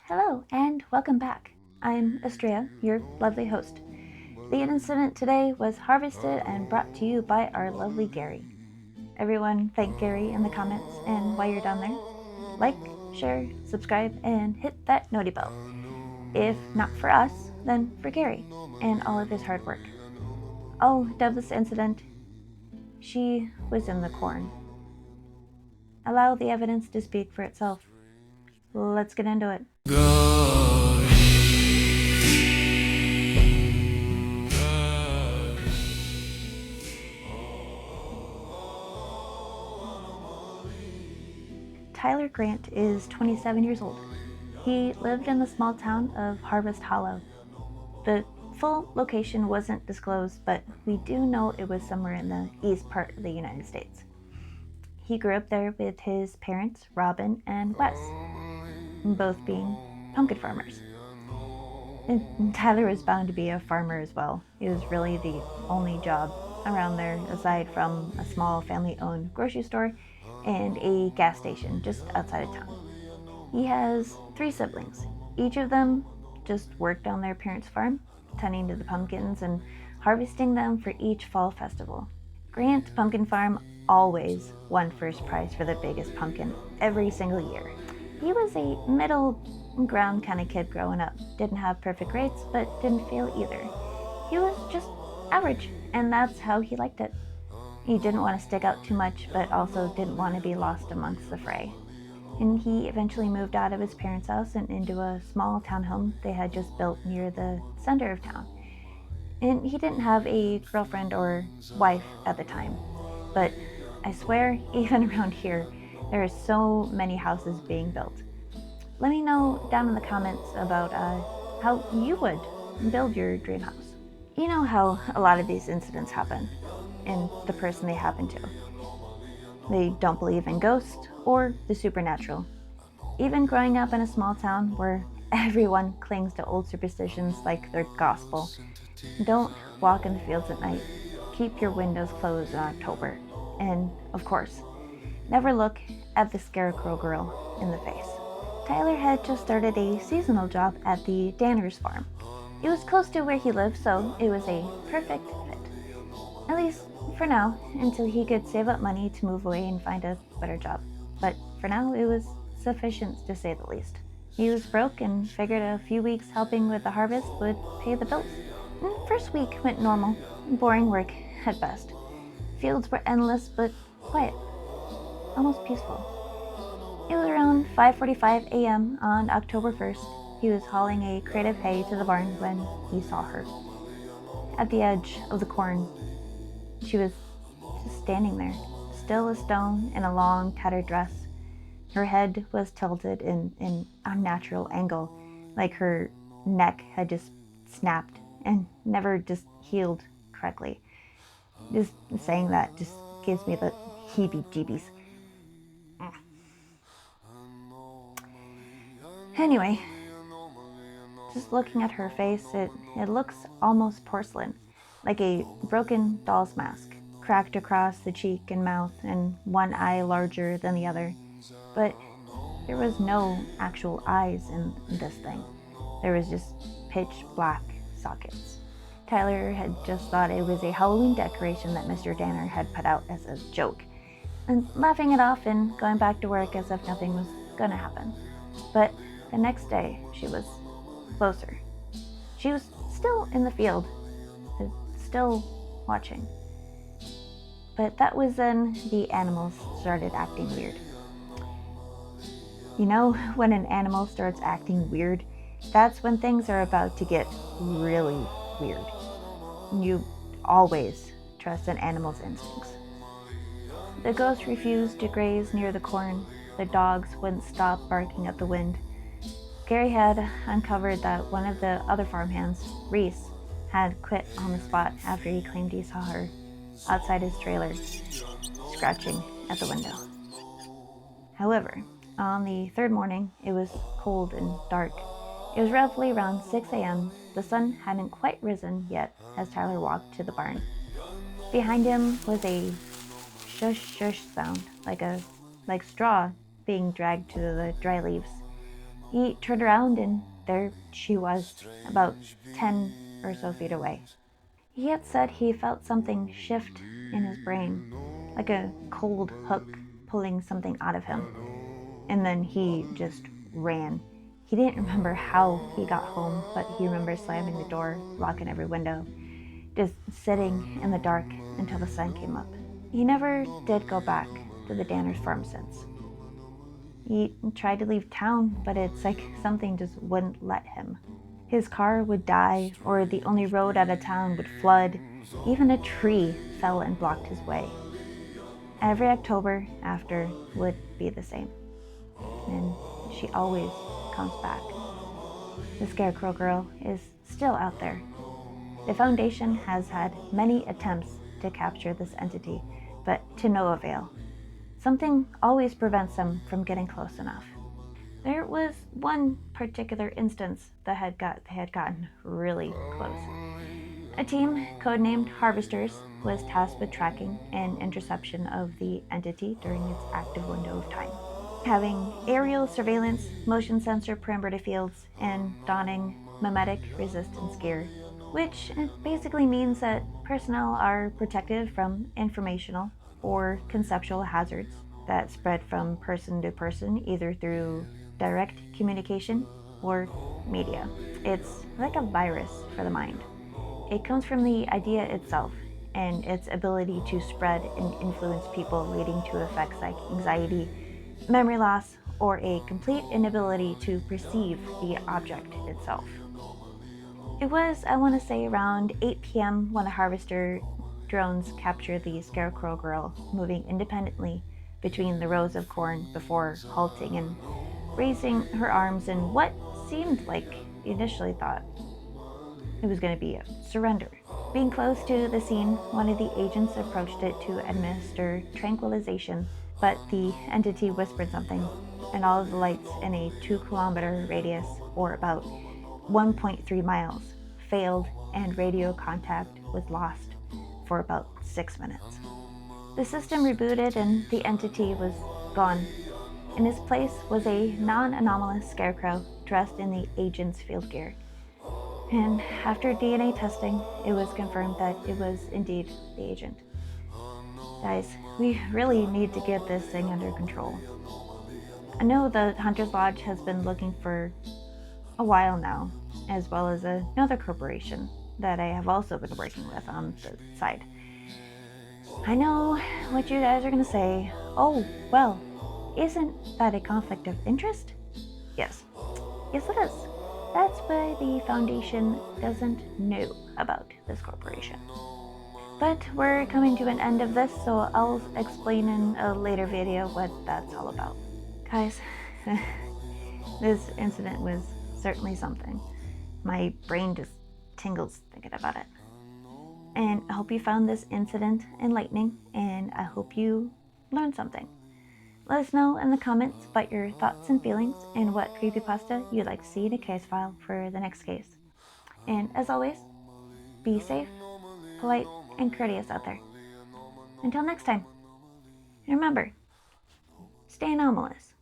Hello and welcome back. I'm Estrella, your lovely host. The incident today was harvested and brought to you by our lovely Gary. Everyone thank Gary in the comments, and while you're down there, like, share, subscribe, and hit that noti bell. If not for us, then for Gary and all of his hard work. I'll dub this incident, She Was in the Corn. Allow the evidence to speak for itself. Let's get into it. Tyler Grant is 27 years old. He lived in the small town of Harvest Hollow. The full location wasn't disclosed, but we do know it was somewhere in the east part of the United States. He grew up there with his parents, Robin and Wes, both being pumpkin farmers. And Tyler was bound to be a farmer as well. It was really the only job around there aside from a small family-owned grocery store and a gas station just outside of town. He has 3 siblings. Each of them just worked on their parents' farm, tending to the pumpkins and harvesting them for each fall festival. Grant Pumpkin Farm always won first prize for the biggest pumpkin every single year. He was a middle ground kind of kid growing up. Didn't have perfect grades, but didn't fail either. He was just average, and that's how he liked it. He didn't want to stick out too much, but also didn't want to be lost amongst the fray. And he eventually moved out of his parents' house and into a small townhome they had just built near the center of town. And he didn't have a girlfriend or wife at the time. But I swear, even around here, there are so many houses being built. Let me know down in the comments about how you would build your dream house. You know how a lot of these incidents happen, and the person they happen to. They don't believe in ghosts or the supernatural. Even growing up in a small town where everyone clings to old superstitions like they're gospel. Don't walk in the fields at night. Keep your windows closed in October. And, of course, never look at the Scarecrow girl in the face. Tyler had just started a seasonal job at the Danner's farm. It was close to where he lived, so it was a perfect fit. At least for now, until he could save up money to move away and find a better job. But for now, it was sufficient to say the least. He was broke and figured a few weeks helping with the harvest would pay the bills. First week went normal, boring work at best. Fields were endless but quiet, almost peaceful. It was around 5:45 a.m. on October 1st. He was hauling a crate of hay to the barn when he saw her. At the edge of the corn, she was just standing there, still as stone in a long, tattered dress. Her head was tilted in an unnatural angle, like her neck had just snapped and never just healed correctly. Just saying that just gives me the heebie-jeebies. Anyway, just looking at her face, it looks almost porcelain, like a broken doll's mask, cracked across the cheek and mouth, and one eye larger than the other. But there was no actual eyes in this thing. There was just pitch black sockets. Tyler had just thought it was a Halloween decoration that Mr. Danner had put out as a joke, and laughing it off and going back to work as if nothing was gonna happen. But the next day, she was closer. She was still in the field, still watching. But that was when the animals started acting weird. You know, when an animal starts acting weird, that's when things are about to get really weird. You always trust an animal's instincts. The ghost refused to graze near the corn. The dogs wouldn't stop barking at the wind. Gary had uncovered that one of the other farmhands, Reese, had quit on the spot after he claimed he saw her outside his trailer, scratching at the window. However, on the 3rd morning, it was cold and dark. It was roughly around 6 a.m. The sun hadn't quite risen yet as Tyler walked to the barn. Behind him was a shush shush sound, like straw being dragged to the dry leaves. He turned around and there she was, about 10 or so feet away. He had said he felt something shift in his brain, like a cold hook pulling something out of him. And then he just ran. He didn't remember how he got home, but he remembers slamming the door, locking every window, just sitting in the dark until the sun came up. He never did go back to the Danners farm since. He tried to leave town, but it's like something just wouldn't let him. His car would die, or the only road out of town would flood. Even a tree fell and blocked his way. Every October after would be the same. And she always comes back. The Scarecrow girl is still out there. The Foundation has had many attempts to capture this entity, but to no avail. Something always prevents them from getting close enough. There was one particular instance that they had gotten really close. A team, codenamed Harvesters, was tasked with tracking and interception of the entity during its active window of time. Having aerial surveillance, motion sensor perimeter fields, and donning mimetic resistance gear, which basically means that personnel are protected from informational or conceptual hazards that spread from person to person either through direct communication or media. It's like a virus for the mind. It comes from the idea itself and its ability to spread and influence people, leading to effects like anxiety, memory loss, or a complete inability to perceive the object itself. It was, I want to say, around 8 p.m. when the harvester drones captured the Scarecrow girl moving independently between the rows of corn before halting and raising her arms in what seemed like he initially thought it was going to be a surrender. Being close to the scene, one of the agents approached it to administer tranquilization, but the entity whispered something, and all of the lights in a 2-kilometer radius, or about 1.3 miles, failed and radio contact was lost for about 6 minutes. The system rebooted and the entity was gone. In its place was a non-anomalous Scarecrow dressed in the agent's field gear. And after DNA testing, it was confirmed that it was indeed the agent. Guys, we really need to get this thing under control. I know the Hunter's Lodge has been looking for a while now, as well as another corporation that I have also been working with on the side. I know what you guys are going to say. Oh, well, isn't that a conflict of interest? Yes. Yes, it is. That's why the Foundation doesn't know about this corporation. But we're coming to an end of this, so I'll explain in a later video what that's all about. Guys, this incident was certainly something. My brain just tingles thinking about it. And I hope you found this incident enlightening, and I hope you learned something. Let us know in the comments about your thoughts and feelings and what creepypasta you'd like to see in a case file for the next case. And as always, be safe, polite, and courteous out there. Until next time, and remember, stay anomalous.